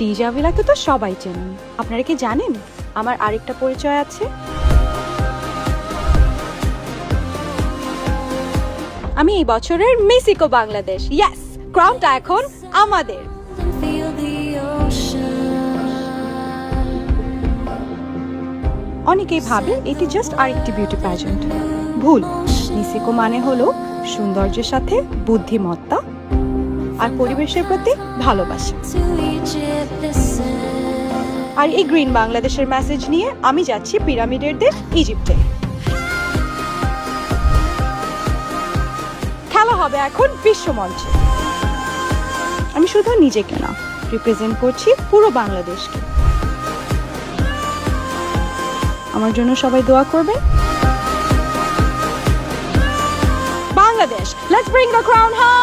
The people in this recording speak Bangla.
টিজা ভিলাকে তো সবাই চেনেন, আপনারা কি জানেন আমার আরেকটা পরিচয় আছে? আমি এই বছরের মিস ইকো বাংলাদেশ। ইয়েস, ক্রাউনটা এখন আমাদের। অনেকেই ভাবে এটি জাস্ট আরেকটি বিউটি প্যাজেন্ট। ভুল। মিস ইকো মানে হলো সৌন্দর্যের সাথে বুদ্ধিমত্তা আর পরিবেশের প্রতি ভালোবাসা। আর এই গ্রিন বাংলাদেশের মেসেজ নিয়ে আমি যাচ্ছি পিরামিডের দেশ ইজিপ্টে। খেলা হবে এখন বিশ্বমঞ্চে। আমি শুধু নিজেকে না, রিপ্রেজেন্ট করছি পুরো বাংলাদেশকে। আমার জন্য সবাই দোয়া করবে। Bangladesh, let's bring the crown high.